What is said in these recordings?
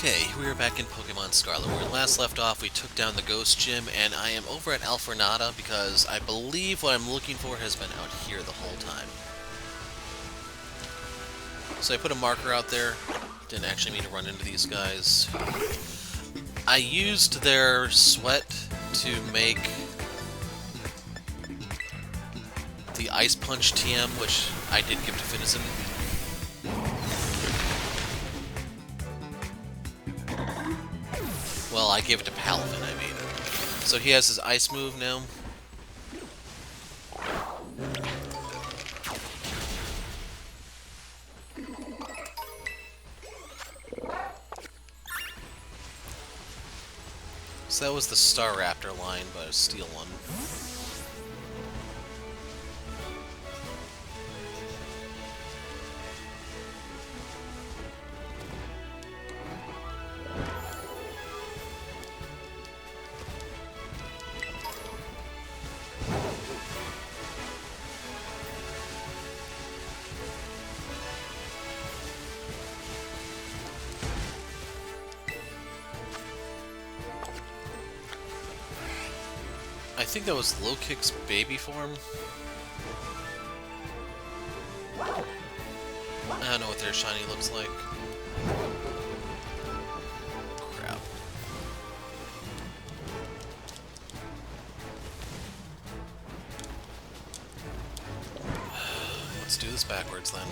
Okay, we are back in Pokemon Scarlet. Where we last left off, we took down the Ghost Gym, and I am over at Alfornada because I believe what I'm looking for has been out here the whole time. So I put a marker out there. Didn't actually mean to run into these guys. I used their sweat to make the Ice Punch TM, which I did give to Finizen. Well, I gave it to Palafin, I mean. So he has his ice move now. So that was the Staraptor line, but a steel one. I think that was Low Kick's baby form. I don't know what their shiny looks like. Crap. Let's do this backwards then.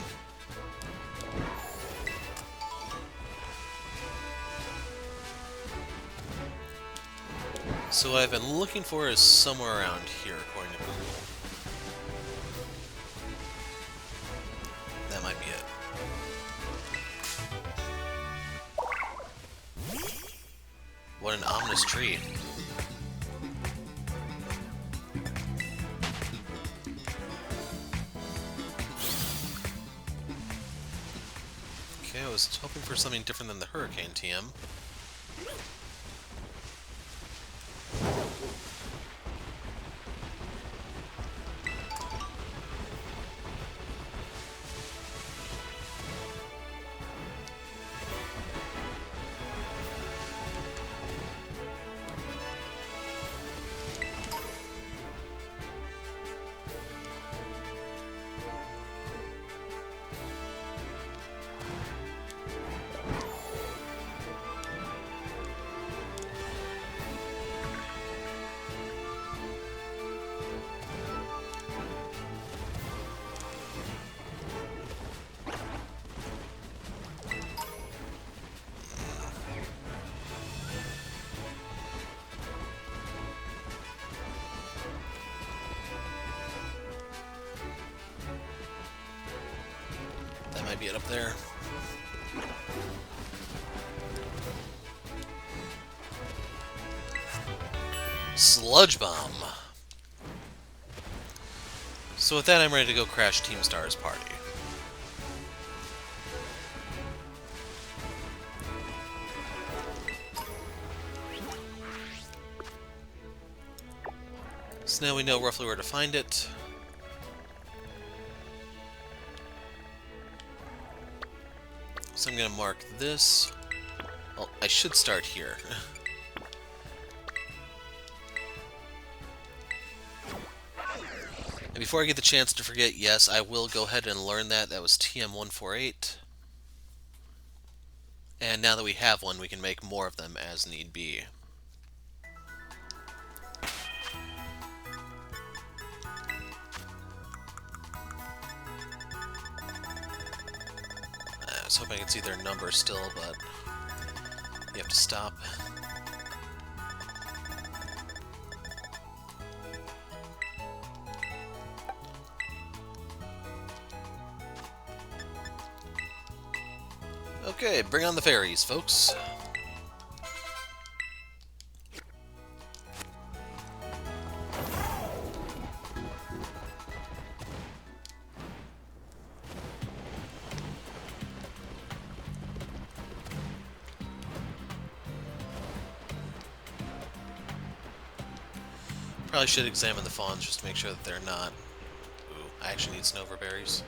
So what I've been looking for is somewhere around here, according to Google. That might be it. What an ominous tree. Okay, I was hoping for something different than the Hurricane TM. Might be it up there. Sludge Bomb. So with that, I'm ready to go crash Team Star's party. So now we know roughly where to find it. So I'm going to mark this. Well, I should start here. And before I get the chance to forget, yes, I will go ahead and learn that. That was TM148. And now that we have one, we can make more of them as need be. I was hoping I could see their number still, but you have to stop. Okay, bring on the fairies, folks. Probably should examine the fawns just to make sure that they're not... Ooh, I actually need Snover berries.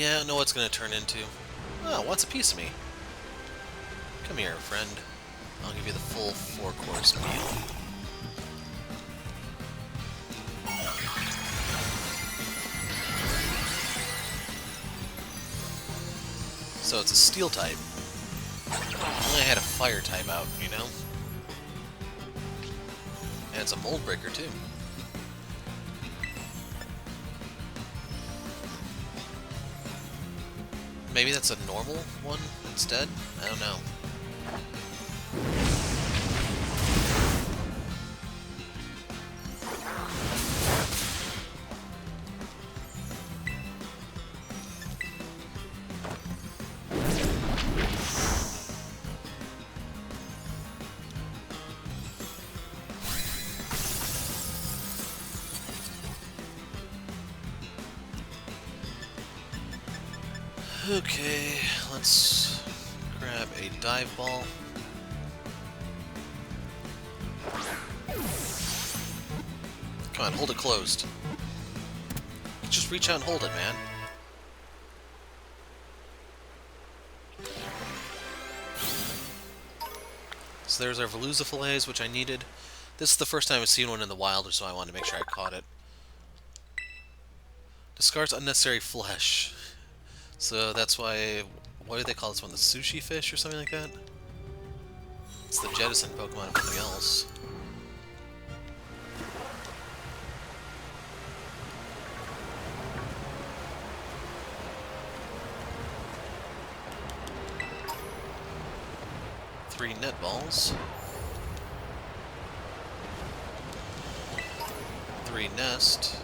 Yeah, I know what's going to turn into. Oh, wants a piece of me. Come here, friend. I'll give you the full 4-course meal. So it's a steel type. Only I had a fire type out, you know? And it's a mold breaker, too. Maybe that's a normal one instead? I don't know. Okay, let's grab a dive ball. Come on, hold it closed. Just reach out and hold it, man. So there's our Veluza fillets, which I needed. This is the first time I've seen one in the wild, so I wanted to make sure I caught it. Discards unnecessary flesh. So that's why... What do they call this one? The sushi fish or something like that? It's the jettison Pokemon of something else. Three net balls. 3 nest.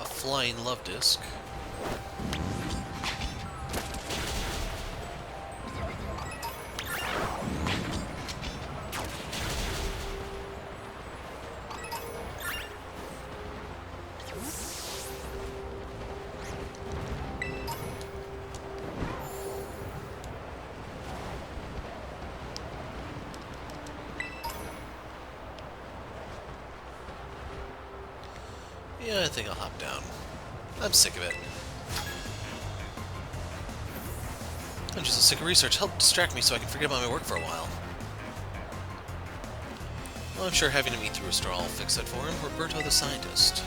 Flying love disc. Yeah, I think I'll hop down. I'm sick of it. I'm just sick of research. Help distract me so I can forget about my work for a while. Well, I'm sure having him eat through a straw will fix that for him. Roberto the scientist.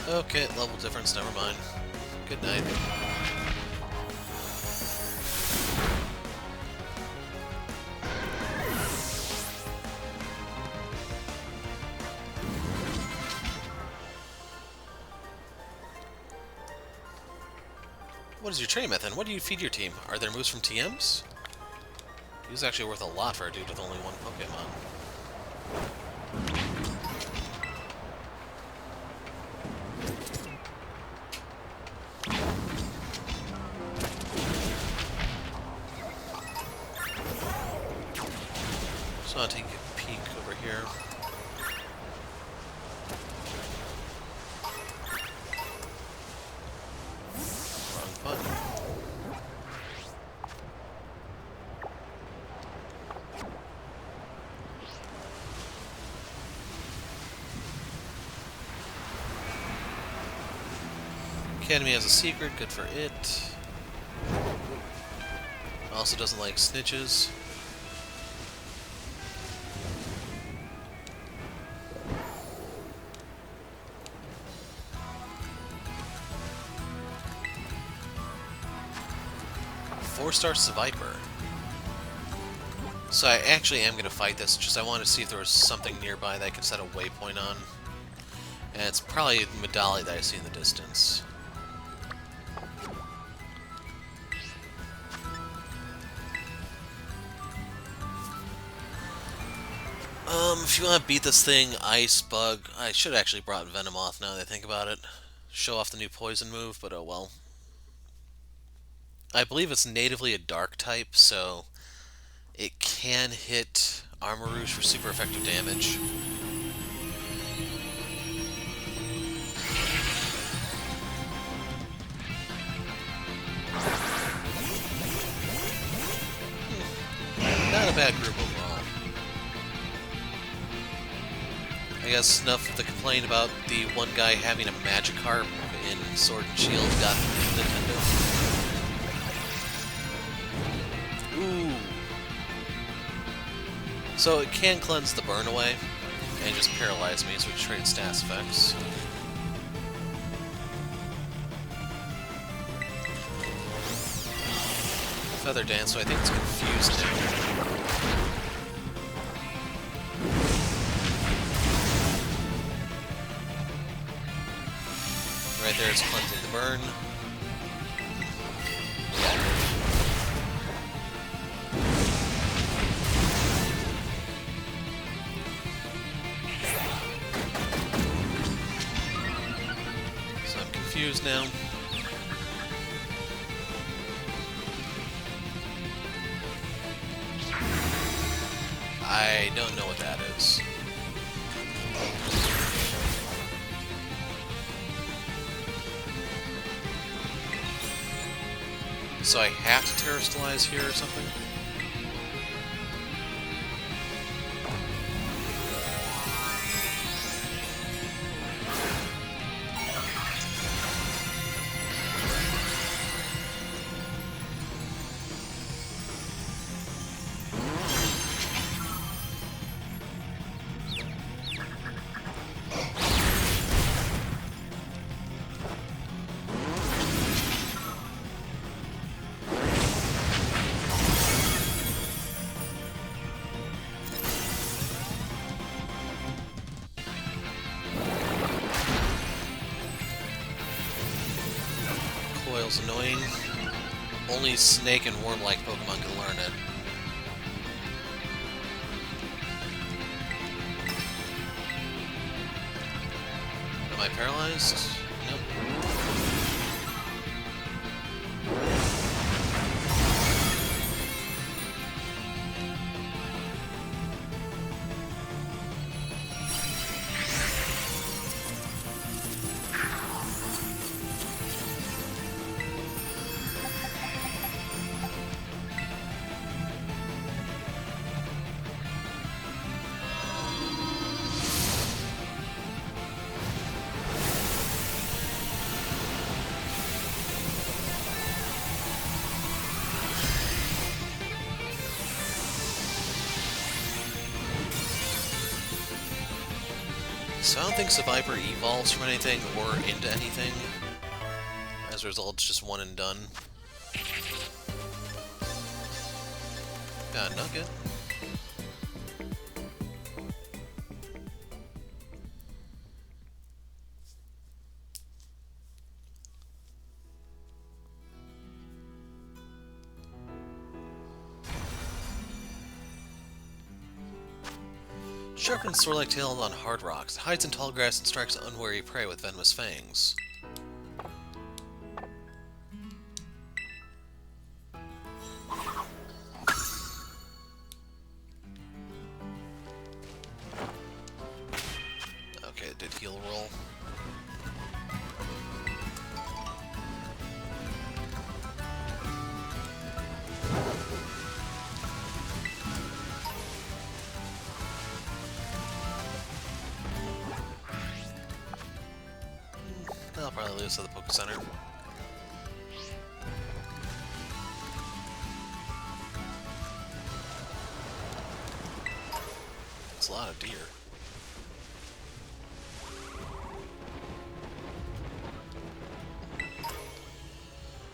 Okay, level difference, never mind. Good night. What is your training method? What do you feed your team? Are there moves from TMs? He's actually worth a lot for a dude with only one Pokemon. So I'll take a peek over here. Academy has a secret, good for it. Also doesn't like snitches. Four-star Viper. So I actually am going to fight this, just I wanted to see if there was something nearby that I could set a waypoint on. And it's probably Medali that I see in the distance. If you want to beat this thing, Ice, Bug, I should have actually brought Venomoth now that I think about it. Show off the new poison move, but oh well. I believe it's natively a dark type, so it can hit Armarouge for super effective damage. Not a bad group overall. I guess enough of the complaint about the one guy having a Magikarp in Sword and Shield got Nintendo. Ooh. So it can cleanse the burn away and just paralyze me, so we trade stats effects. Feather Dance, so I think it's confused now. Right there, it's cleansing the burn. So I'm confused now. I don't know what that is. So I have to terrestrialize here or something? Coil's annoying. Only snake and worm-like Pokemon can learn it. Am I paralyzed? Nope. So I don't think Seviper evolves from anything or into anything. As a result, it's just one and done. Got a nugget. Sharpens sword-like tail on hard rocks. Hides in tall grass and strikes unwary prey with venomous fangs. Okay, it did heal roll. I'll probably lose to the Poke Center. It's a lot of deer.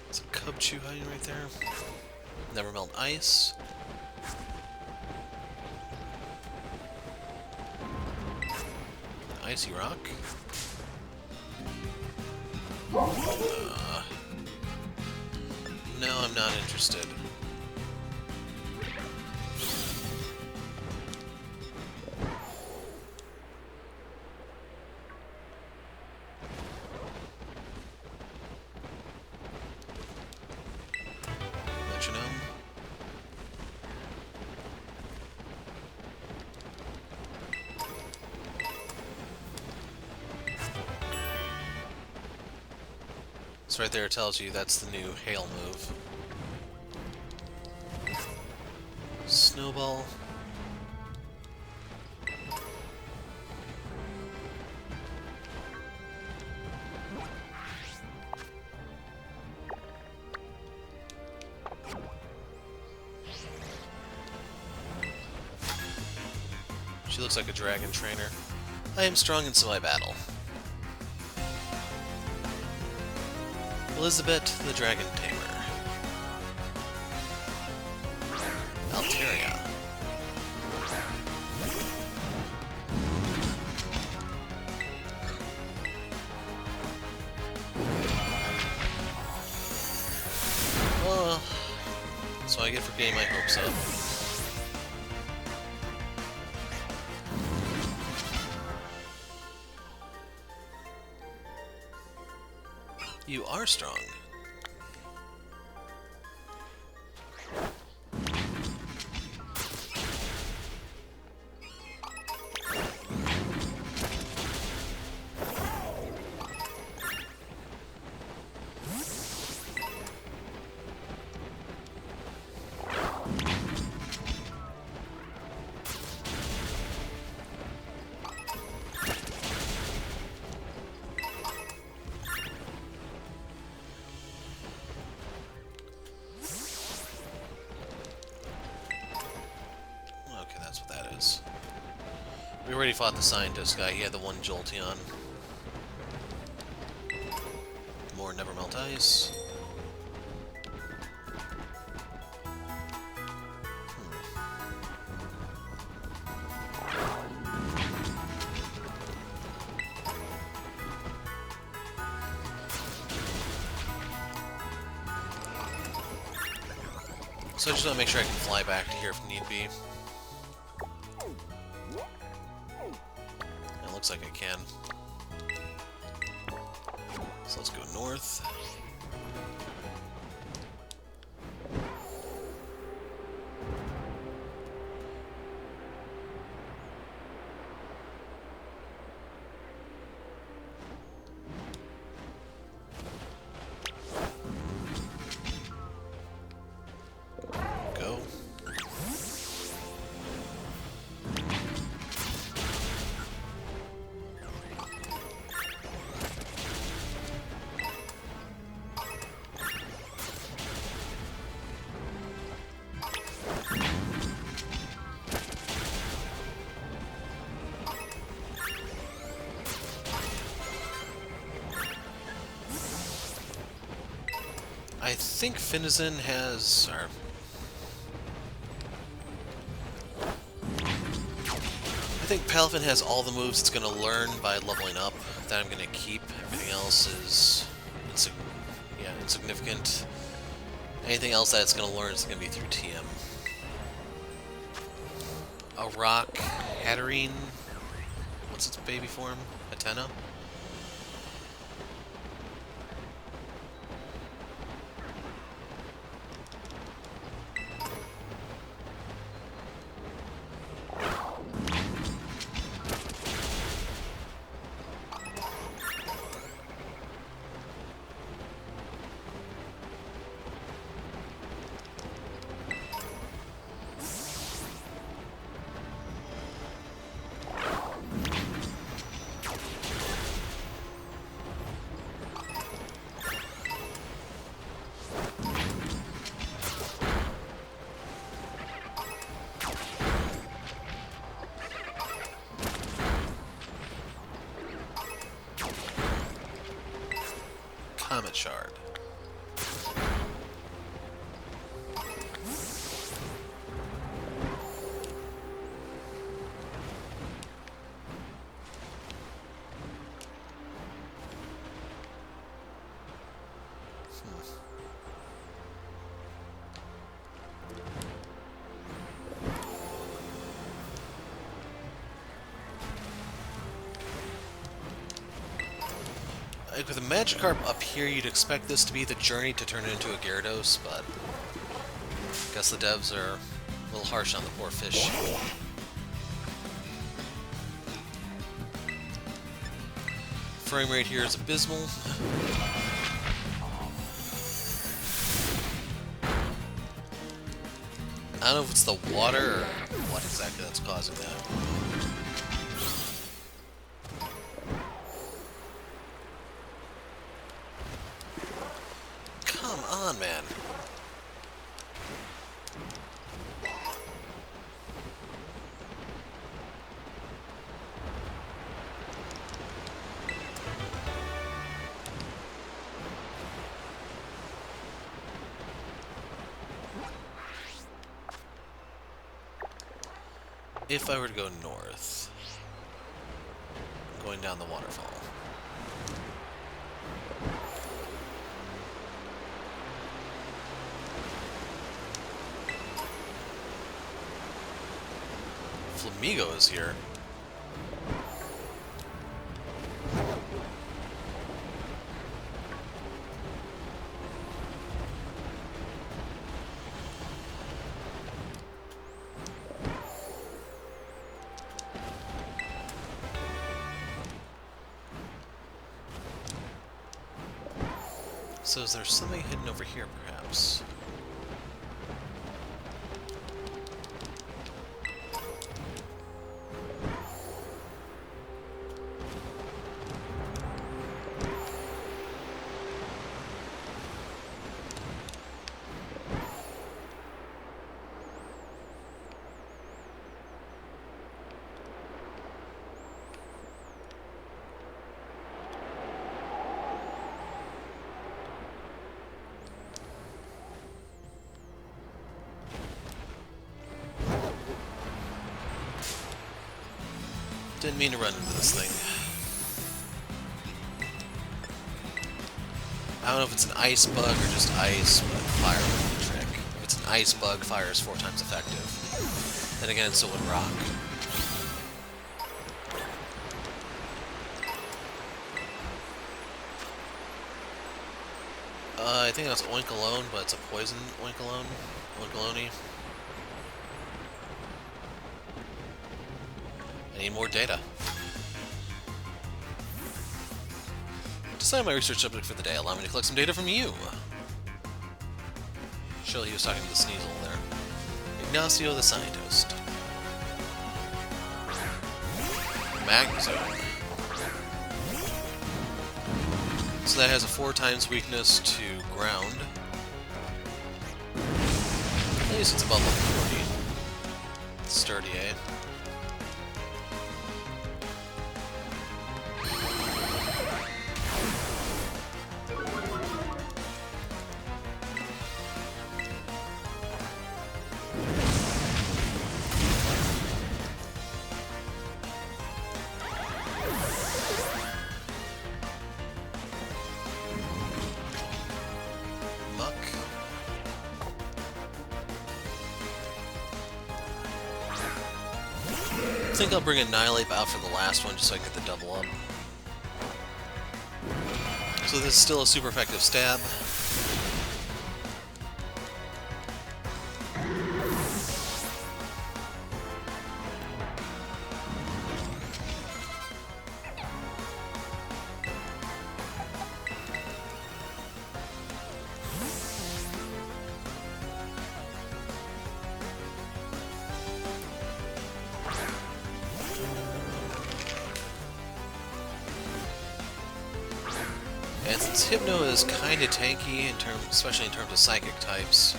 There's a Cubchoo hiding right there. Never melt ice. Icy rock. No, I'm not interested. So right there it tells you that's the new hail move. Snowball. She looks like a dragon trainer. I am strong and so I battle. Elizabeth, the dragon tamer. Alteria. Well, that's what I get for getting my hopes up. You are strong. We already fought the scientist guy, he had the one Jolteon. More Never Melt Ice. So I just want to make sure I can fly back to here if need be. It looks like I can. So let's go north. I think Finizen has... I think Palafin has all the moves it's going to learn by leveling up that I'm going to keep. Everything else is insignificant. Anything else that it's going to learn is going to be through TM. A rock, Hatterene. What's its baby form? Atena? Comet Shard. Like with a Magikarp up here, you'd expect this to be the journey to turn it into a Gyarados, but I guess the devs are a little harsh on the poor fish. Frame rate here is abysmal. don't know if it's the water or what exactly that's causing that. Come on, man. If I were to go north, going down the waterfall. Flamigo is here. So is there something hidden over here, perhaps? Didn't mean to run into this thing. I don't know if it's an ice bug or just ice, but fire would be the trick. If it's an ice bug, fire is 4 times effective. Then again, so would rock. I think that's Oinkalone, but it's a poison Oinkalone. Oinkalone. I need more data. Decide my research subject for the day. Allow me to collect some data from you. Surely he was talking to the Sneasel there. Ignacio the Scientist. Magnezone. So that has a 4 times weakness to ground. At least it's above level 40. It's sturdy, eh? I think I'll bring Annihilate out for the last one just so I get the double up. So this is still a super effective stab. And since Hypno is kind of tanky, especially in terms of psychic types,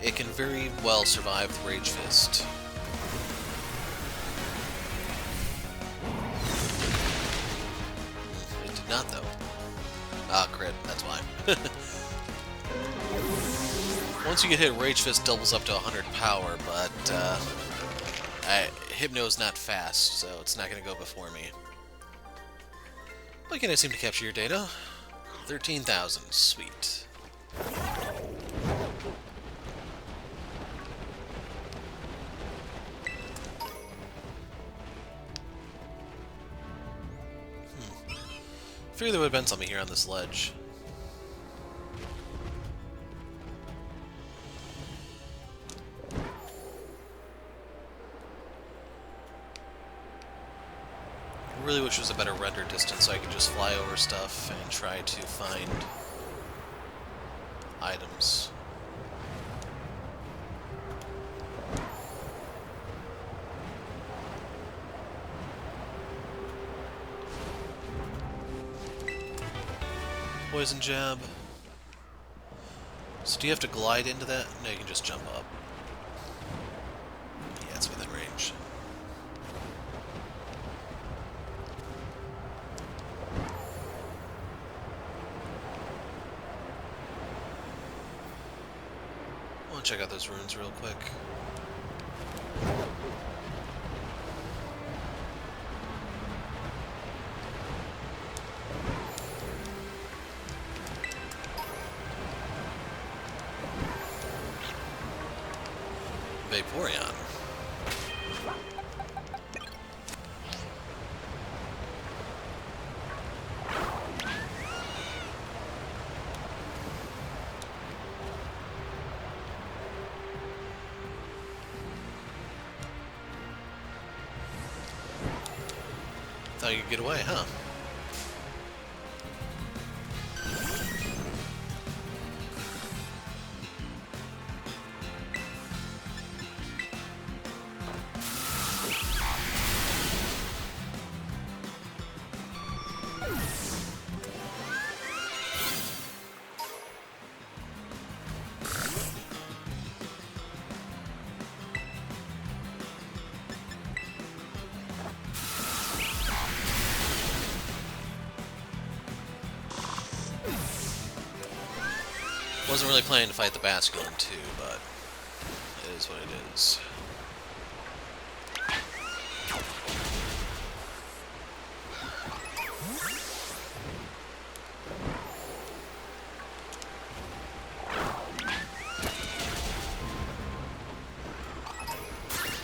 it can very well survive with Rage Fist. It did not, though. Ah, crit, that's why. Once you get hit, Rage Fist doubles up to 100 power, but Hypno's not fast, so it's not going to go before me. Why can't I seem to capture your data? 13,000. Sweet. Figured there would have been something here on this ledge. I really wish it was a better render distance so I could just fly over stuff and try to find items. poison jab. So do you have to glide into that? No, you can just jump up. Yeah, it's within range. I want to check out those runes real quick. Vaporeon. Thought you could get away, huh? Wasn't really planning to fight the Basculin too, but it is what it is.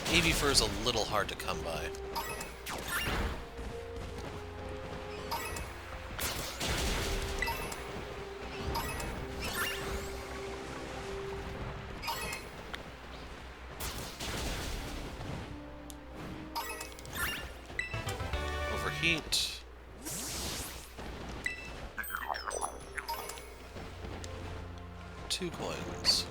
AV Fur is a little hard to come by. Overheat. Two coins.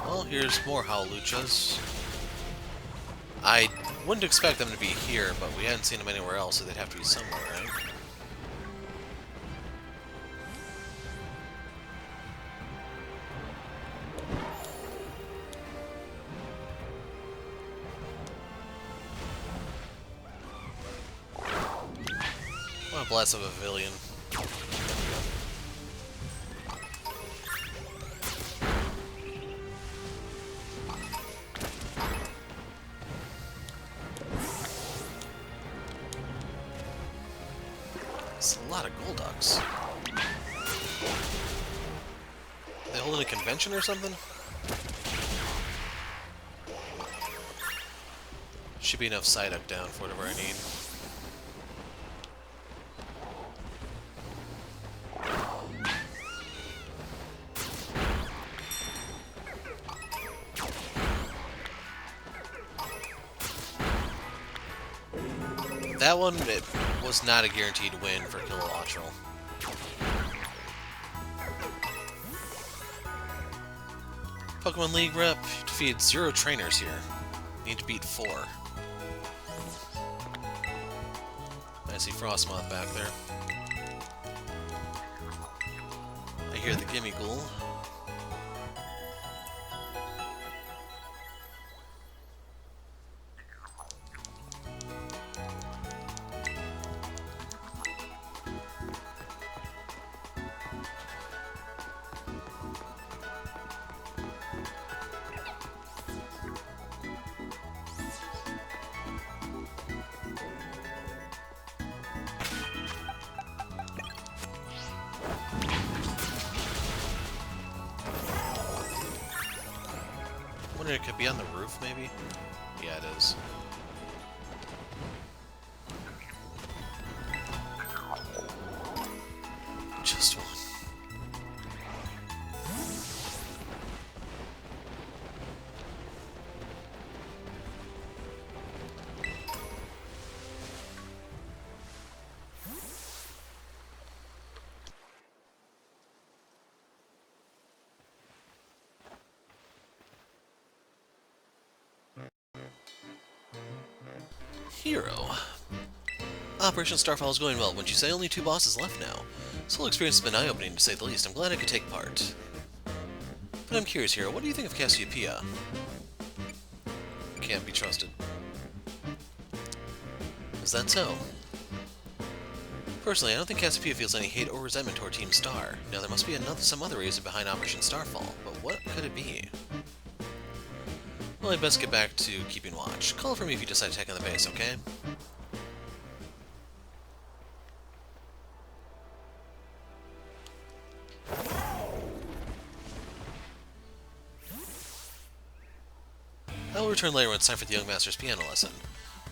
Well, here's more Howluchas. I wouldn't expect them to be here, but we hadn't seen them anywhere else, so they'd have to be somewhere, right? What a blast of a Pavilion. It's a lot of Golducks. Are they holding a convention or something? Should be enough Psyduck down for whatever I need. That one, it was not a guaranteed win for Kilowattrel. Pokemon League rep, defeated 0 trainers here. Need to beat 4. I see Frostmoth back there. I hear the Gimme Ghoul. I wonder if it could be on the roof, maybe? Yeah, it is. Just one. Hero. Operation Starfall is going well. Wouldn't you say? Only 2 bosses left now. This whole experience has been eye-opening, to say the least. I'm glad I could take part. But I'm curious, Hero, what do you think of Cassiopeia? Can't be trusted. Is that so? Personally, I don't think Cassiopeia feels any hate or resentment toward Team Star. Now, there must be some other reason behind Operation Starfall, but what could it be? Well, I'd best get back to keeping watch. Call for me if you decide to attack on the base, okay? I will return later when it's time for the young master's piano lesson.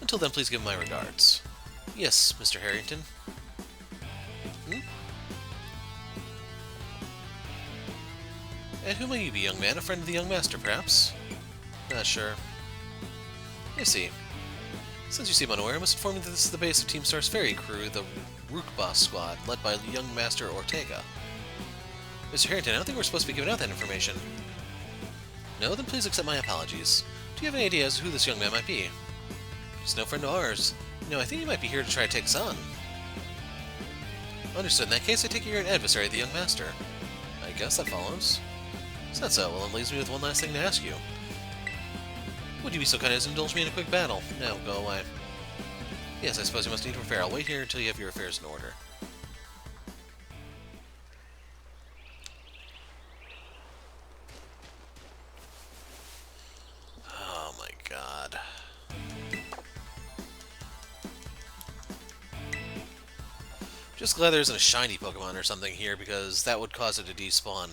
Until then, please give him my regards. Yes, Mr. Harrington. And who may you be, young man? A friend of the young master, perhaps? Not sure. I see. Since you seem unaware, I must inform you that this is the base of Team Star's ferry crew, the Rookboss squad, led by young Master Ortega. Mr. Harrington, I don't think we're supposed to be giving out that information. No? Then please accept my apologies. Do you have any idea as to who this young man might be? He's no friend of ours. No, I think he might be here to try to take us on. Understood. In that case, I take it you're an adversary of the young master. I guess that follows. Is that so? Well, it leaves me with one last thing to ask you. Would you be so kind as to indulge me in a quick battle? No, go away. Yes, I suppose you must need to prepare. I'll wait here until you have your affairs in order. Oh my god. Just glad there isn't a shiny Pokemon or something here, because that would cause it to despawn.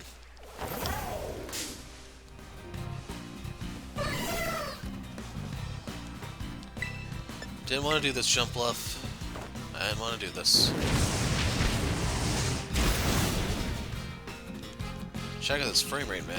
Didn't want to do this jump bluff. I didn't want to do this. Check out this frame rate, man.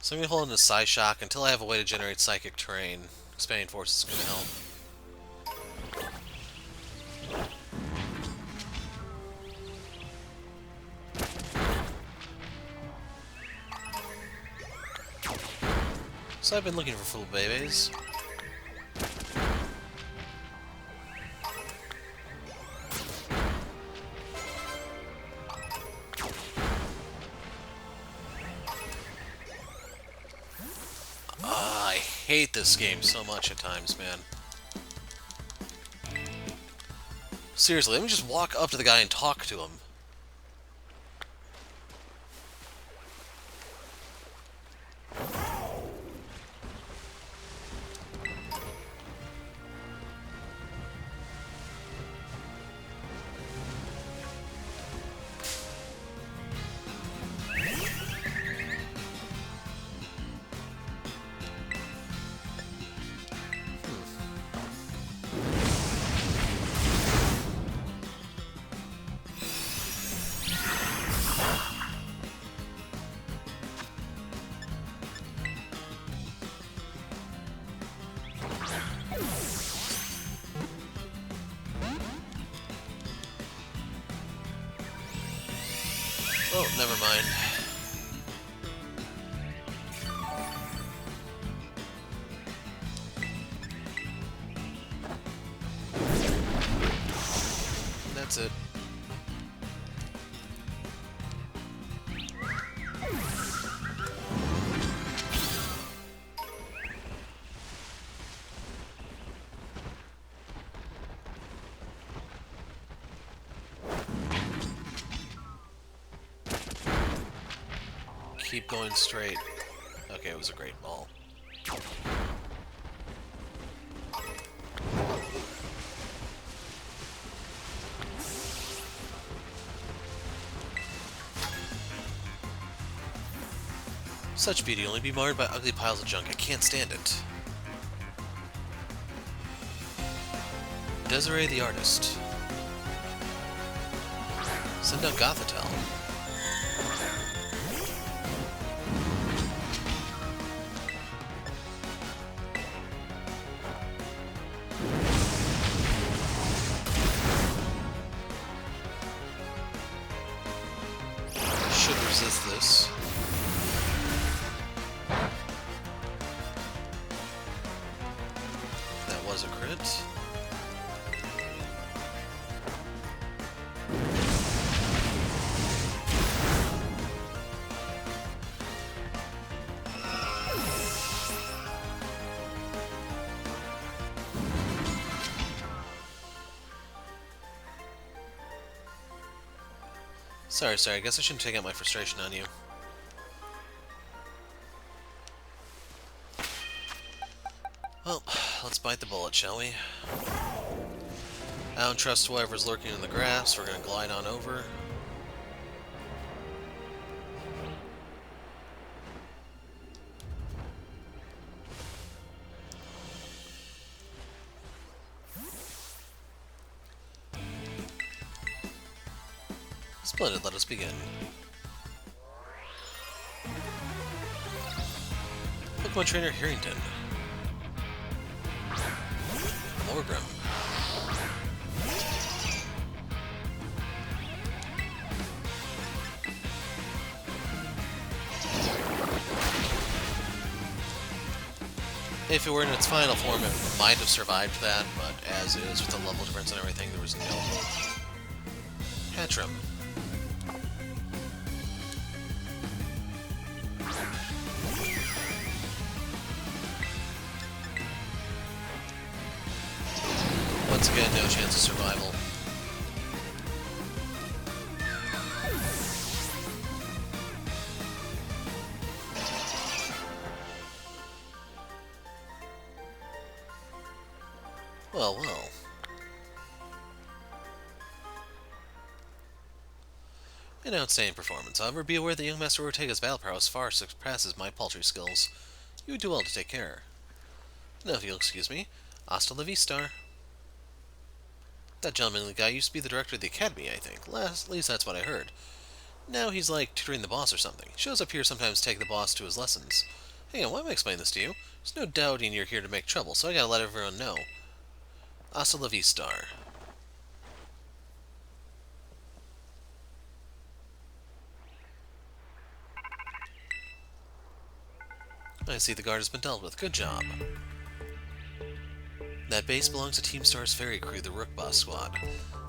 So I'm going to hold in a Psyshock until I have a way to generate Psychic Terrain. Expanding Force is going to help. So I've been looking for full babies. I hate this game so much at times, man. Seriously, let me just walk up to the guy and talk to him. Oh, never mind. That's it. Keep going straight. Okay, it was a great ball. Such beauty only be marred by ugly piles of junk. I can't stand it. Desiree the artist. Send out Gothitelle. Sorry, I guess I shouldn't take out my frustration on you. Well, let's bite the bullet, shall we? I don't trust whoever's lurking in the grass. We're gonna glide on over. Splendid, let us begin. Pokemon Trainer Harrington. Morgrim. If it were in its final form, it might have survived that, but as is, with the level difference and everything, there was no hope. Hatchram. Once again, no chance of survival. Well, well. An outstanding performance. However, be aware that young Master Ortega's battle prowess far surpasses my paltry skills. You would do well to take care. Now, if you'll excuse me, hasta la vista. That gentlemanly guy used to be the director of the academy, I think. At least that's what I heard. Now he's like tutoring the boss or something. Shows up here sometimes to take the boss to his lessons. Hang on, why am I explaining this to you? There's no doubting you're here to make trouble, so I gotta let everyone know. Hasta la vista. I see the guard has been dealt with. Good job. That base belongs to Team Star's ferry crew, the Rook Boss Squad.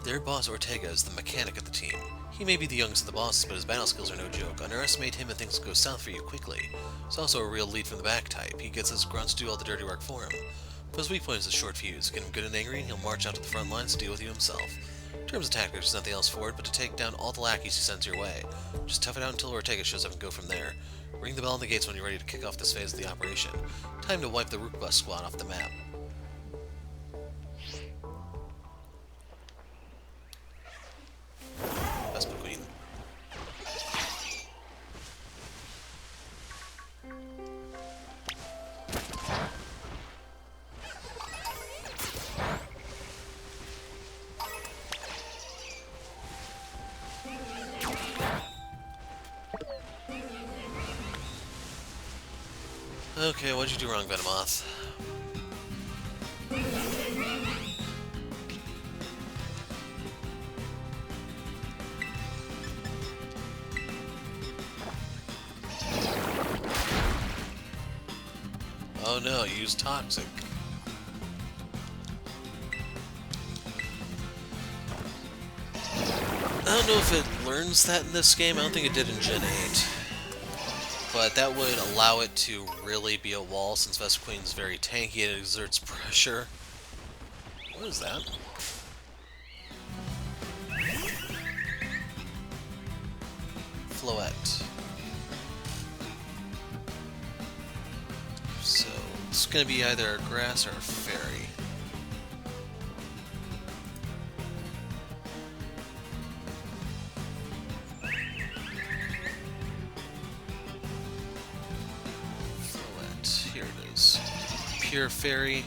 Their boss Ortega is the mechanic of the team. He may be the youngest of the bosses, but his battle skills are no joke. Underestimate him and things will go south for you quickly. He's also a real lead from the back type. He gets his grunts to do all the dirty work for him. But his weak point is his short fuse. Get him good and angry, and he'll march out to the front lines to deal with you himself. In terms of tactics, there's nothing else for it but to take down all the lackeys he sends your way. Just tough it out until Ortega shows up and go from there. Ring the bell on the gates when you're ready to kick off this phase of the operation. Time to wipe the Rook Boss Squad off the map. Vespa Queen. Okay, what'd you do wrong, Venomoth? Oh no, you used Toxic. I don't know if it learns that in this game. I don't think it did in Gen 8. But that would allow it to really be a wall, since Vespa Queen's very tanky and it exerts pressure. What is that? Floette. So, it's going to be either a grass or a fairy. Here it is. Pure fairy.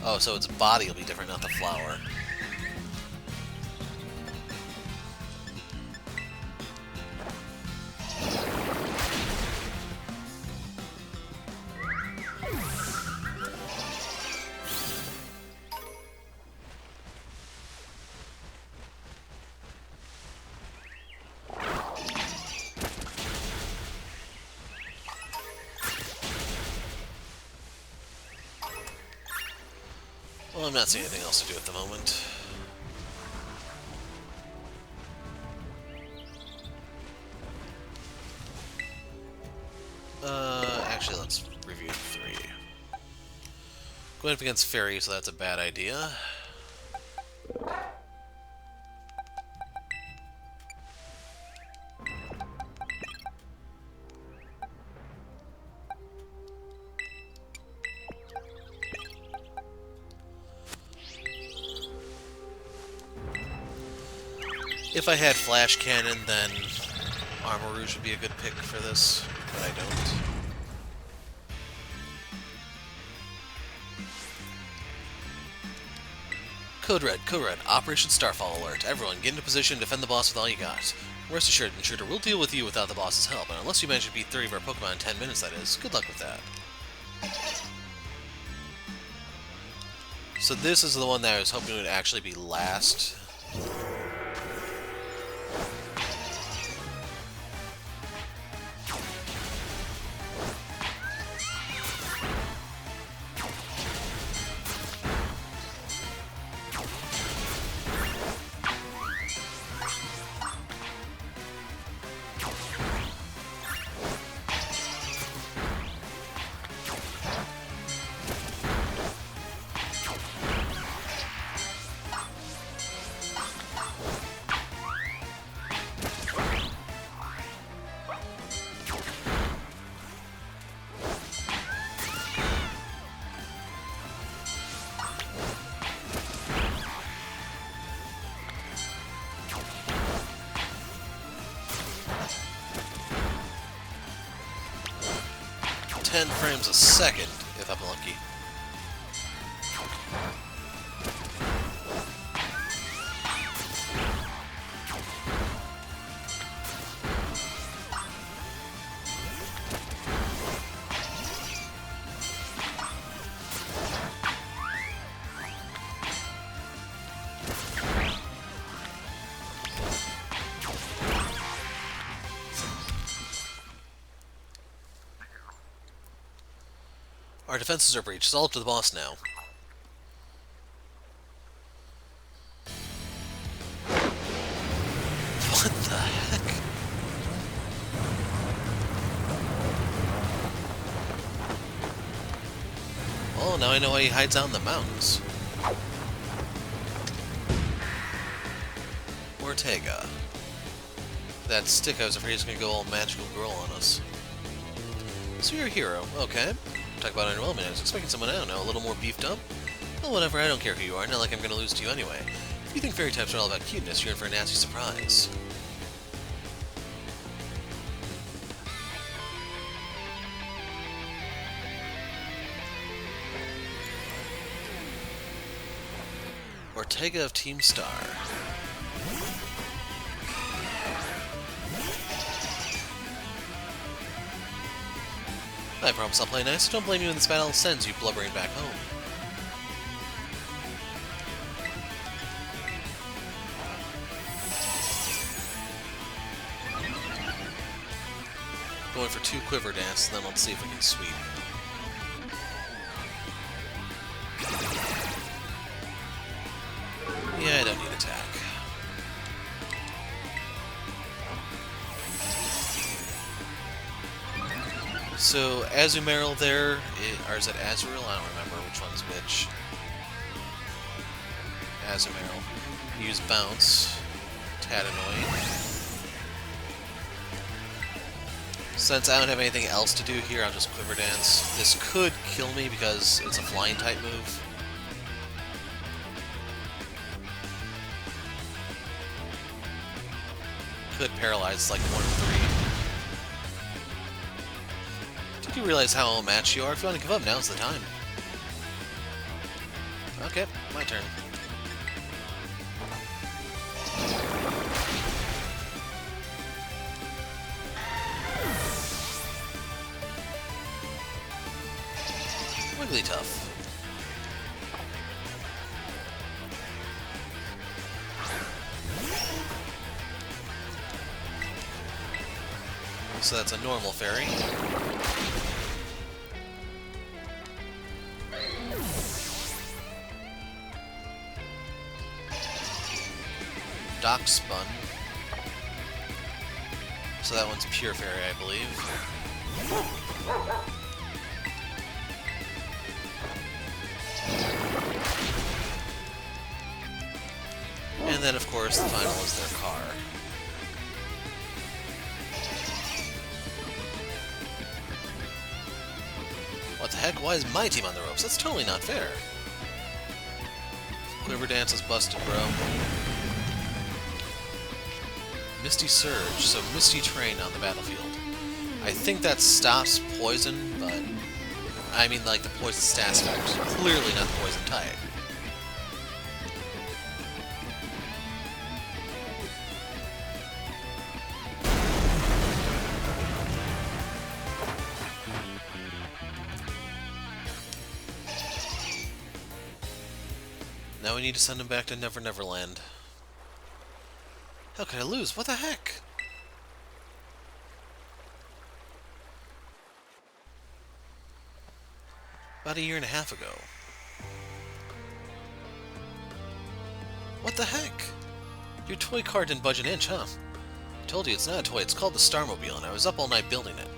Oh, so its body will be different, not the flower. Well, I'm not seeing anything else to do at the moment. Actually, let's review 3. Going up against Fairy, so that's a bad idea. If I had Flash Cannon, then Armor Rouge would be a good pick for this, but I don't. Code Red, Operation Starfall alert. Everyone, get into position, defend the boss with all you got. Rest assured, Intruder will deal with you without the boss's help, and unless you manage to beat 3 of our Pokemon in 10 minutes, that is, good luck with that. So this is the one that I was hoping would actually be last. .10 frames a second, if I'm lucky. Our defenses are breached. It's all up to the boss now. What the heck? Oh, now I know why he hides out in the mountains. Ortega. That stick, I was afraid he was going to go all magical girl on us. So you're a hero, okay. Talk about underwhelming. I was expecting someone, I don't know, a little more beefed up. Well, whatever, I don't care who you are. Not like I'm going to lose to you anyway. If you think fairy types are all about cuteness, you're in for a nasty surprise. Ortega of Team Star. I promise I'll play nice, so don't blame you when this battle sends you blubbering back home. Going for 2 Quiver Dance, and then let's see if we can sweep. Yeah, I don't need attack. So, Azumarill there, or is it Azurill? I don't remember which one's which. Azumarill. Use Bounce. Tad annoying. Since I don't have anything else to do here, I'll just Quiver Dance. This could kill me because it's a flying type move. Could paralyze like 1 of 3. You realize how matched you are. If you want to give up, now's the time. Okay, my turn. Wigglytuff. So that's a normal fairy. Dock Spun. So that one's Pure Fairy, I believe. And then, of course, the final is their car. What the heck? Why is my team on the ropes? That's totally not fair. Quiver Dance is busted, bro. Misty Surge, so misty terrain on the battlefield. I think that stops poison, but I mean like the poison stat effect. Clearly not the poison type. Now we need to send him back to Never Never Land. How could I lose? What the heck? About a year and a half ago. What the heck? Your toy car didn't budge an inch, huh? I told you it's not a toy, it's called the Starmobile, and I was up all night building it.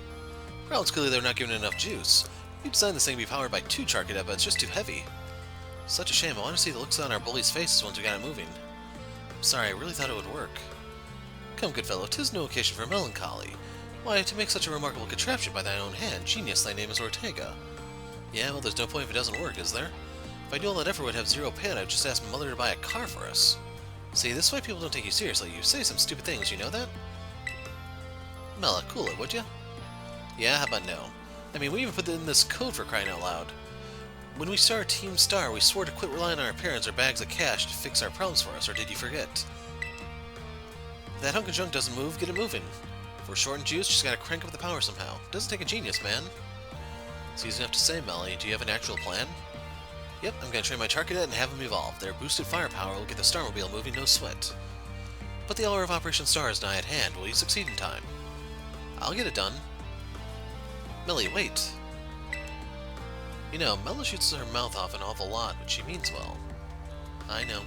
Well, it's clearly they're not giving it enough juice. We designed this thing to be powered by 2 Charcadet, but it's just too heavy. Such a shame. I want to see the looks on our bullies' faces once we got it moving. I'm sorry, I really thought it would work. Come, good fellow, 'tis no occasion for melancholy. Why, to make such a remarkable contraption by thine own hand, genius, thy name is Ortega. Yeah, well, there's no point if it doesn't work, is there? If I knew all that effort would have 0 pan, I'd just ask my mother to buy a car for us. See, this is why people don't take you seriously. You say some stupid things, you know that? Mela, cool it, would ya? Yeah, how about no? I mean, we even put in this code for crying out loud. When we started Team Star, we swore to quit relying on our parents or bags of cash to fix our problems for us, or did you forget? If that hunk of junk doesn't move, get it moving. If we're short in juice, just gotta crank up the power somehow. Doesn't take a genius, man. It's easy enough to say, Melly. Do you have an actual plan? Yep, I'm gonna train my Charcadet and have them evolve. Their boosted firepower will get the Starmobile moving, no sweat. But the hour of Operation Star is nigh at hand. Will you succeed in time? I'll get it done. Melly, wait. You know, Mela shoots her mouth off an awful lot, but she means well. I know.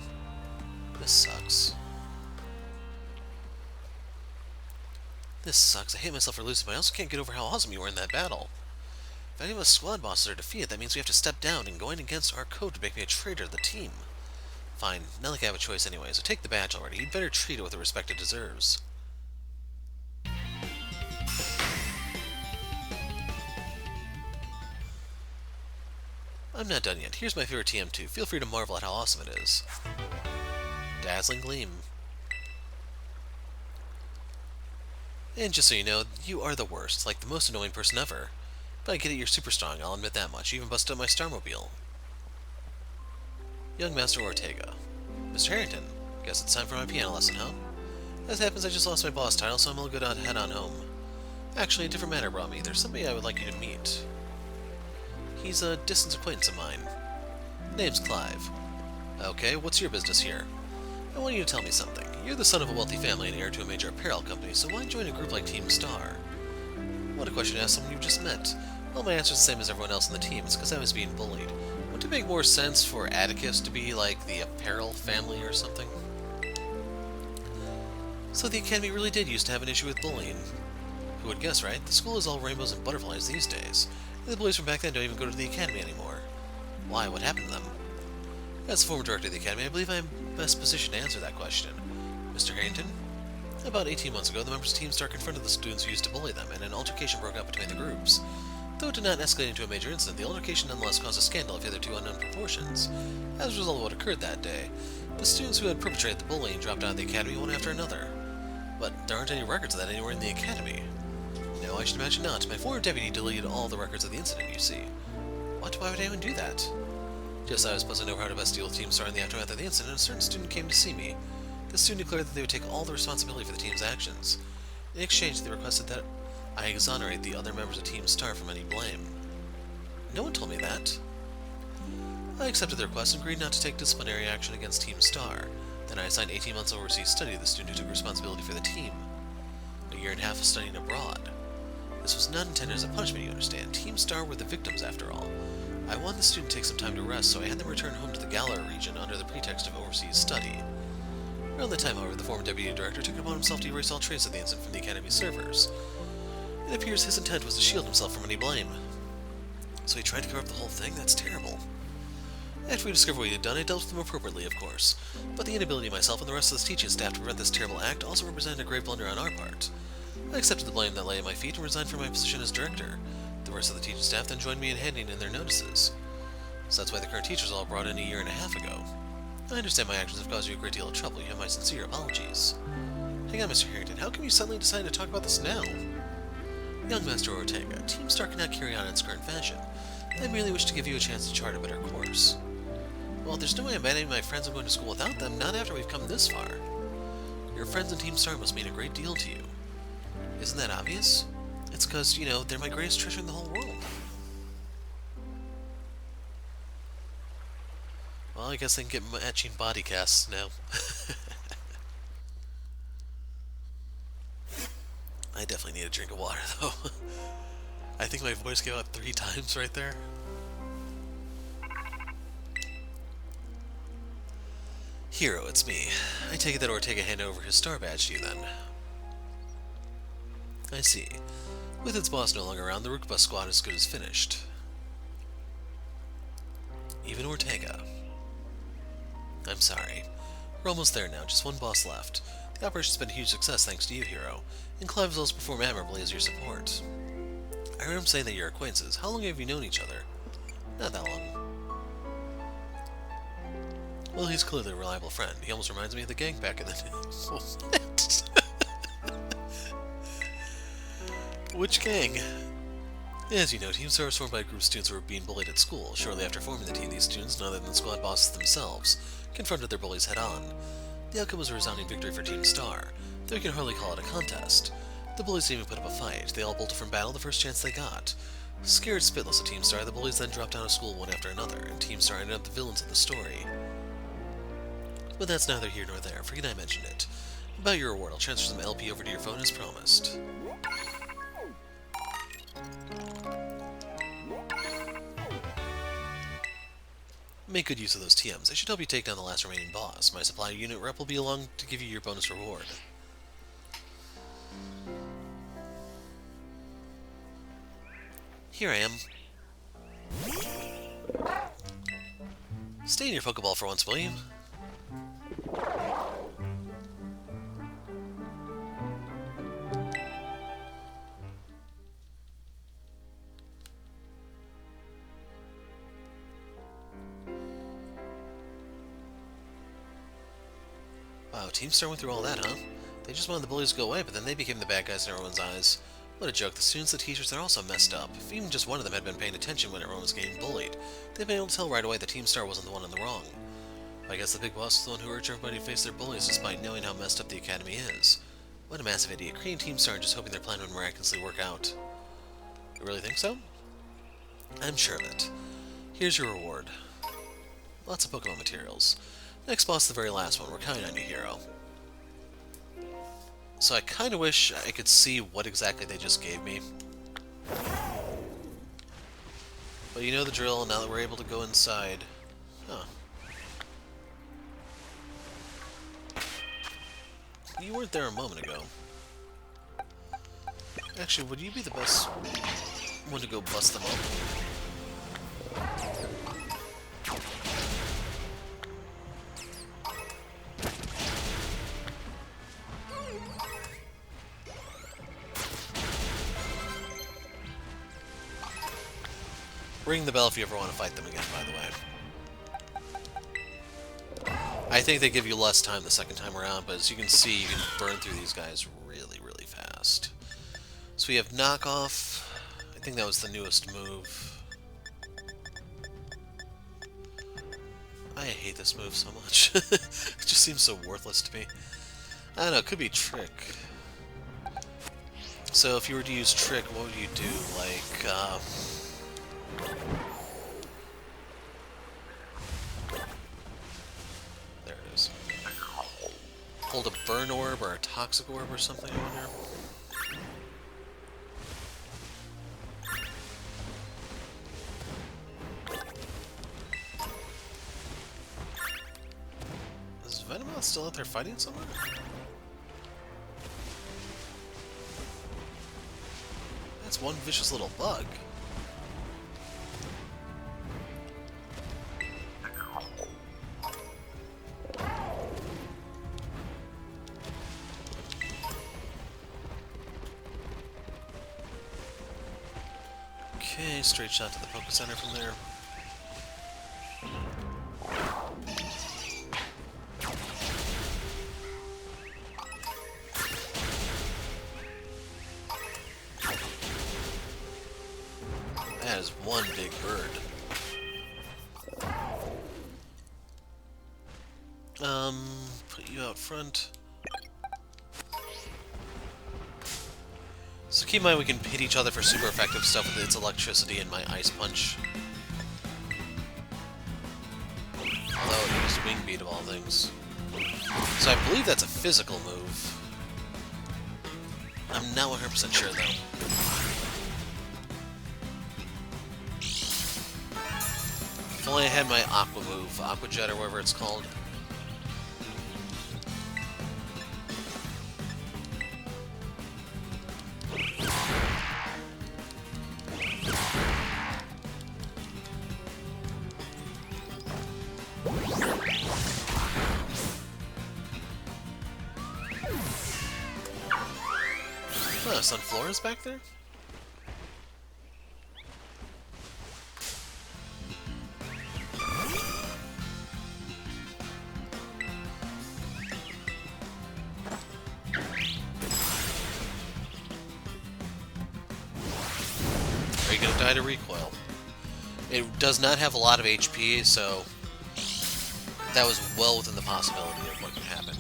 This sucks. This sucks. I hate myself for losing, but I also can't get over how awesome you were in that battle. If any of us squad bosses are defeated, that means we have to step down, and going against our code would make me a traitor to the team. Fine, not like I have a choice anyway, so take the badge already. You'd better treat it with the respect it deserves. I'm not done yet. Here's my favorite TM2. Feel free to marvel at how awesome it is. Dazzling Gleam. And just so you know, you are the worst, like the most annoying person ever. But I get it, you're super strong, I'll admit that much. You even busted up my Starmobile. Young Master Ortega. Mr. Harrington, guess it's time for my piano lesson, huh? As it happens, I just lost my boss title, so I'm all good on head on home. Actually, a different matter brought me. There's somebody I would like you to meet. He's a distant acquaintance of mine. Name's Clive. Okay, what's your business here? I want you to tell me something. You're the son of a wealthy family and heir to a major apparel company, so why join a group like Team Star? What a question to ask someone you've just met. Well, my answer's the same as everyone else in the team. It's because I was being bullied. Wouldn't it make more sense for Atticus to be like the apparel family or something? So the Academy really did used to have an issue with bullying. Who would guess, right? The school is all rainbows and butterflies these days. And the bullies from back then don't even go to the Academy anymore. Why? What happened to them? As the former director of the Academy, I believe I am best positioned to answer that question. Mr. Harrington? About 18 months ago, the members of Team Star confronted the students who used to bully them, and an altercation broke out between the groups. Though it did not escalate into a major incident, the altercation nonetheless caused a scandal of hitherto unknown proportions. As a result of what occurred that day, the students who had perpetrated the bullying dropped out of the Academy one after another. But there aren't any records of that anywhere in the Academy. No, I should imagine not. My former deputy deleted all the records of the incident, you see. What? Why would anyone do that? Just as I was puzzling over how to best deal with Team Star in the aftermath of the incident, a certain student came to see me. The student declared that they would take all the responsibility for the team's actions. In exchange, they requested that I exonerate the other members of Team Star from any blame. No one told me that. I accepted the request and agreed not to take disciplinary action against Team Star. Then I assigned 18 months overseas study to the student who took responsibility for the team. A year and a half of studying abroad. This was not intended as a punishment, you understand. Team Star were the victims, after all. I wanted the student to take some time to rest, so I had them return home to the Galar region under the pretext of overseas study. Around that time, however, the former deputy director took it upon himself to erase all trace of the incident from the Academy servers. It appears his intent was to shield himself from any blame. So he tried to cover up the whole thing? That's terrible. After we discovered what he had done, I dealt with him appropriately, of course. But the inability of myself and the rest of the teaching staff to prevent this terrible act also represented a grave blunder on our part. I accepted the blame that lay at my feet and resigned from my position as director. The rest of the teaching staff then joined me in handing in their notices. So that's why the current teachers all brought in a year and a half ago. I understand my actions have caused you a great deal of trouble. You have my sincere apologies. Hang on, Mr. Harrington, how come you suddenly decided to talk about this now? Young Master Ortega, Team Star cannot carry on in its current fashion. I merely wish to give you a chance to chart a better course. Well, there's no way I'm abandoning my friends and going to school without them, not after we've come this far. Your friends in Team Star must mean a great deal to you. Isn't that obvious? It's because, you know, they're my greatest treasure in the whole world. Well, I guess I can get matching body casts now. I definitely need a drink of water, though. I think my voice came out 3 times right there. Hero, it's me. I take it that Ortega handed over his star badge to you, then. I see. With its boss no longer around, the Rook Bus squad is as good as finished. Even Ortega. I'm sorry. We're almost there now, just one boss left. The operation's been a huge success thanks to you, Hero, and Clive has performed admirably as your support. I heard him saying that you're acquaintances. How long have you known each other? Not that long. Well, he's clearly a reliable friend. He almost reminds me of the gang back in the day. What? Which gang? As you know, Team Star was formed by a group of students who were being bullied at school. Shortly after forming the team, these students, none other than the squad bosses themselves, confronted their bullies head-on. The outcome was a resounding victory for Team Star, though you can hardly call it a contest. The bullies didn't even put up a fight. They all bolted from battle the first chance they got. Scared spitless of Team Star, the bullies then dropped out of school one after another, and Team Star ended up the villains of the story. But that's neither here nor there. Forget I mentioned it. About your reward, I'll transfer some LP over to your phone as promised. Make good use of those TMs. I should help you take down the last remaining boss. My supply unit rep will be along to give you your bonus reward. Here I am. Stay in your Pokeball for once, will you? Wow, Team Star went through all that, huh? They just wanted the bullies to go away, but then they became the bad guys in everyone's eyes. What a joke. The students and teachers are also messed up. If even just one of them had been paying attention when everyone was getting bullied, they'd been able to tell right away that Team Star wasn't the one in the wrong. I guess the big boss was the one who urged everybody to face their bullies despite knowing how messed up the academy is. What a massive idiot, creating Team Star and just hoping their plan would miraculously work out. You really think so? I'm sure of it. Here's your reward. Lots of Pokemon materials. Next boss, the very last one. We're counting on you, Hero. So I kind of wish I could see what exactly they just gave me. But you know the drill, now that we're able to go inside. Huh. You weren't there a moment ago. Actually, would you be the best one to go bust them up? Ring the bell if you ever want to fight them again, by the way. I think they give you less time the second time around, but as you can see, you can burn through these guys really, really fast. So we have Knockoff. I think that was the newest move. I hate this move so much. It just seems so worthless to me. I don't know, it could be Trick. So if you were to use Trick, what would you do? Like, there it is. Hold a Burn Orb or a Toxic Orb or something, I wonder. Is Venomoth still out there fighting somewhere? That's one vicious little bug. Okay, straight shot to the Poké Center from there. is one big bird. Put you out front. So keep in mind we can hit each other for super effective stuff with its electricity and my ice punch. Although it used wing beat of all things. So I believe that's a physical move. I'm not 100% sure though. If only I had my Aqua move, Aqua Jet or whatever it's called. Sunflora's back there? Are you gonna die to recoil? It does not have a lot of HP, so that was well within the possibility of what could happen.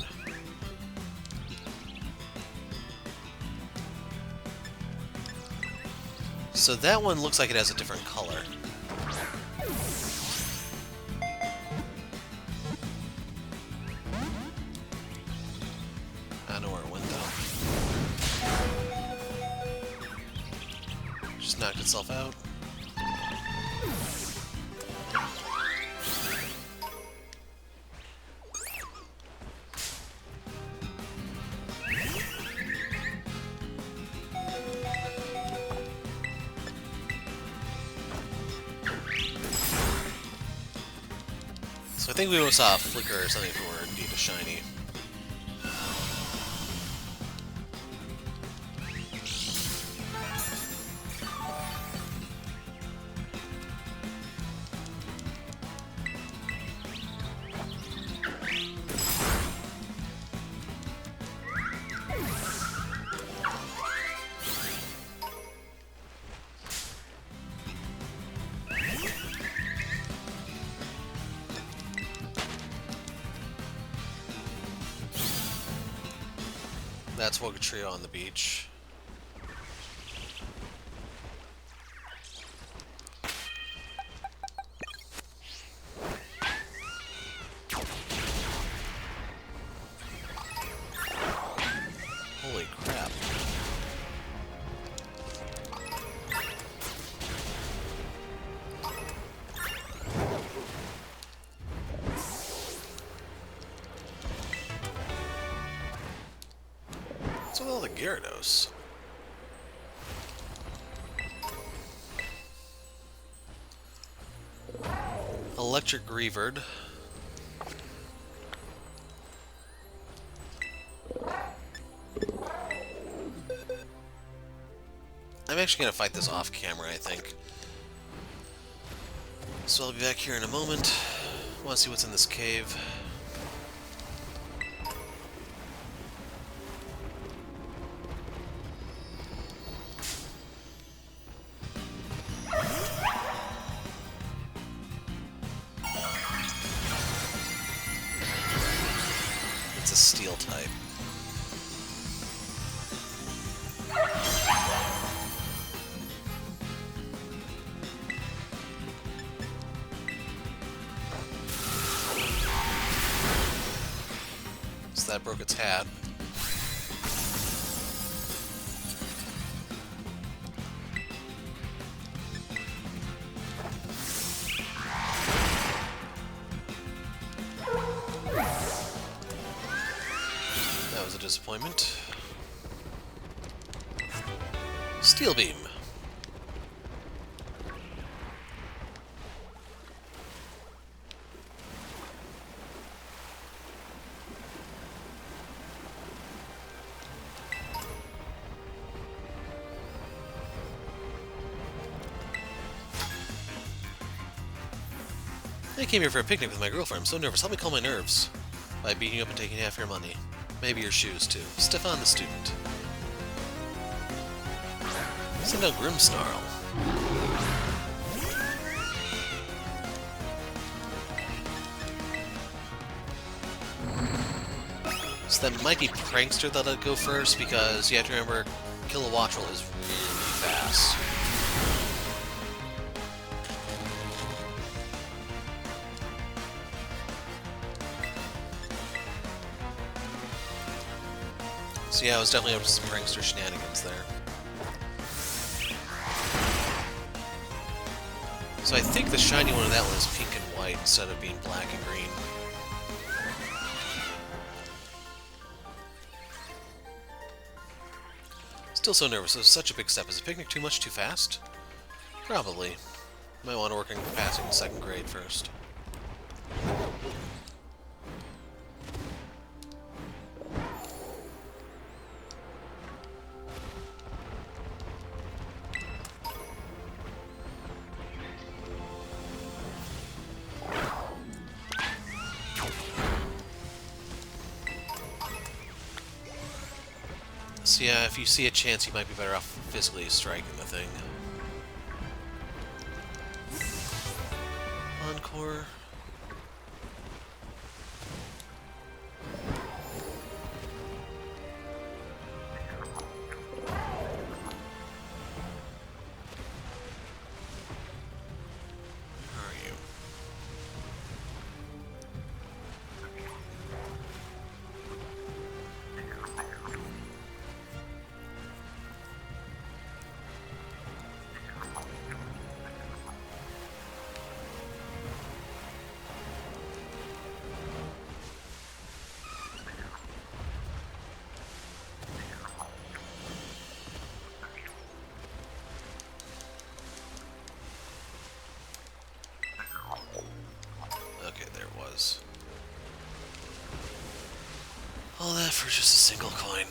So that one looks like it has a different color. I know where it went though. Just knocked itself out. I think we almost saw a flicker or something if it were indeed a shiny. That's Wogatrio on the beach. Holy crap. What's with all the Gyarados? Electric Greavard. I'm actually going to fight this off camera, I think. So I'll be back here in a moment. Want to see what's in this cave. It's a steel type. So that broke its hat. That was a disappointment. Steel Beam. I came here for a picnic with my girlfriend. I'm so nervous. Help me calm my nerves. By beating you up and taking half your money. Maybe your shoes, too. Stefan the student. Send out Grimmsnarl. So that might be Prankster that'll go first, because you have to remember, Kilowattrel is really fast. So yeah, I was definitely up to some Prankster shenanigans there. So I think the shiny one of that one is pink and white instead of being black and green. Still so nervous. It was such a big step. Is a picnic too much too fast? Probably. Might want to work on passing the second grade first. So yeah, if you see a chance, you might be better off physically striking the thing. Encore. Where are you? All that for just a single coin.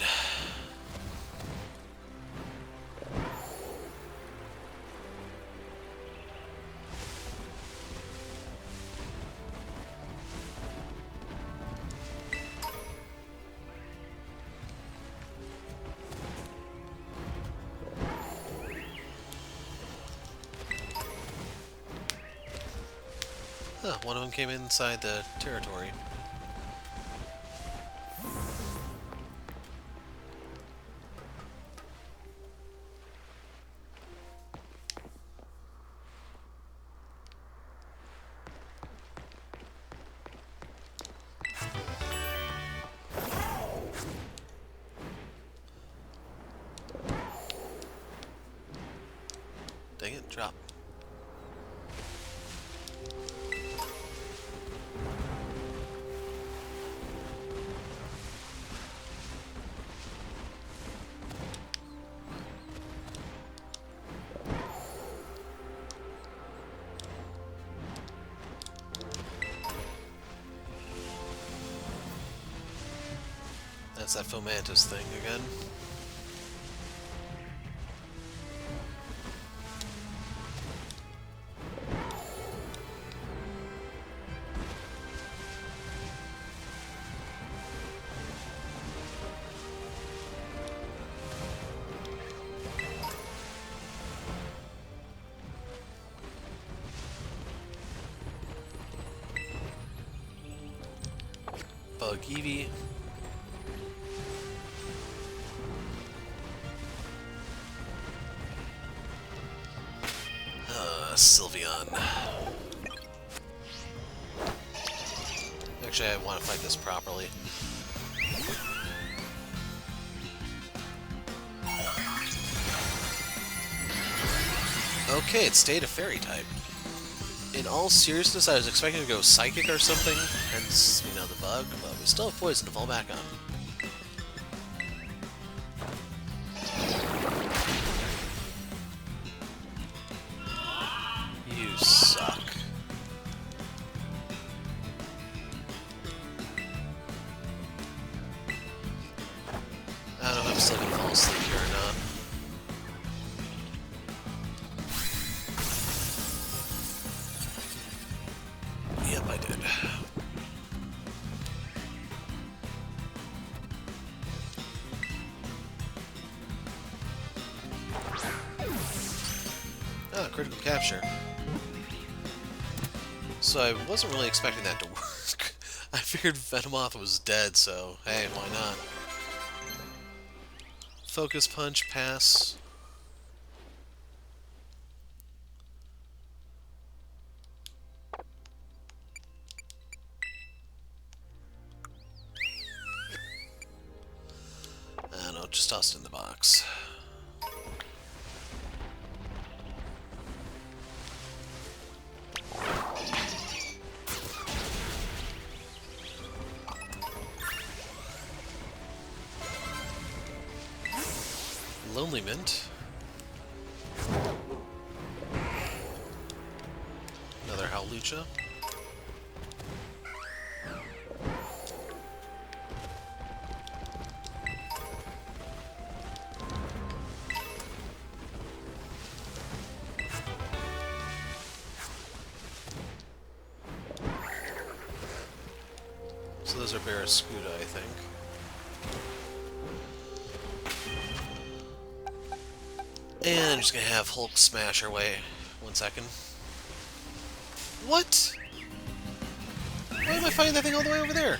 Huh, one of them came inside the territory. Dang it, drop. That's that Fomantis thing again. Bug Eevee. Sylveon. Actually, I want to fight this properly. Okay, it stayed a fairy type. In all seriousness, I was expecting to go psychic or something, hence, you know, the bug, but we still have poison to fall back on. You suck. I don't know if I'm still gonna fall asleep here or not. Yep, I did. Ah, critical capture. So I wasn't really expecting that to work. I figured Venomoth was dead, so hey, why not? Focus punch, pass. No, just tossed in the box. Lonely Mint. Another Howlucha. So those are Barraskewda, I think. And I'm just gonna have Hulk smash our way. 1 second. What? Why am I fighting that thing all the way over there?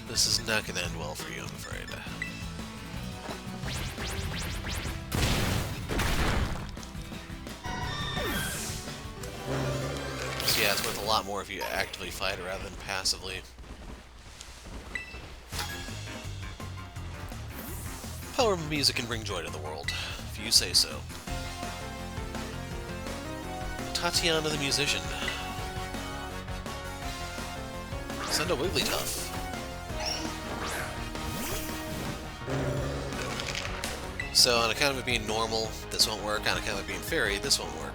This is not gonna end well for you, I'm afraid. Yeah, it's worth a lot more if you actively fight it rather than passively. Power of music can bring joy to the world, if you say so. Tatiana the musician. Send a Wigglytuff. So on account of it being normal, this won't work. On account of it being fairy, this won't work.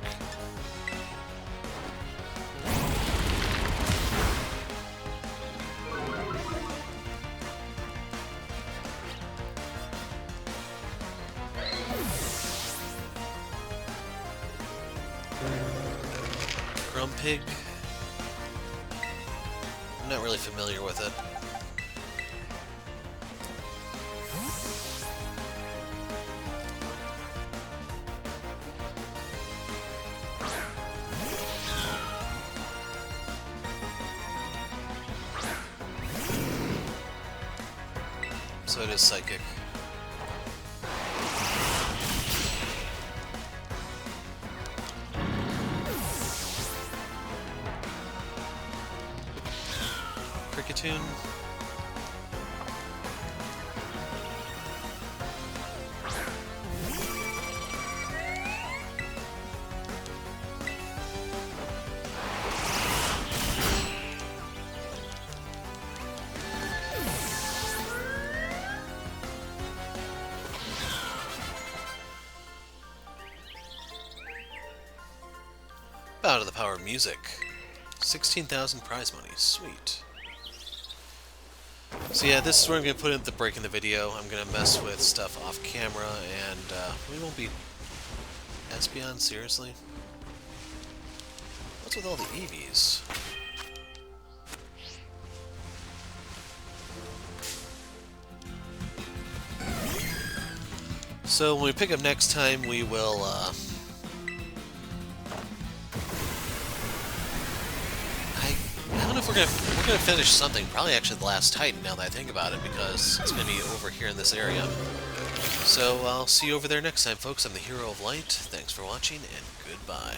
Pig. I'm not really familiar with it. So it is psychic. Cricketune. Bow to the power of music. 16,000 prize money. Sweet. So yeah, this is where I'm going to put in the break in the video. I'm going to mess with stuff off camera, and we won't be... Espeon, seriously? What's with all the EVs? So when we pick up next time, we will... I don't know if we're gonna finish something. Probably actually the last Titan, now that I think about it, because it's gonna be over here in this area. So I'll see you over there next time, folks. I'm the Hero of Light. Thanks for watching, and goodbye.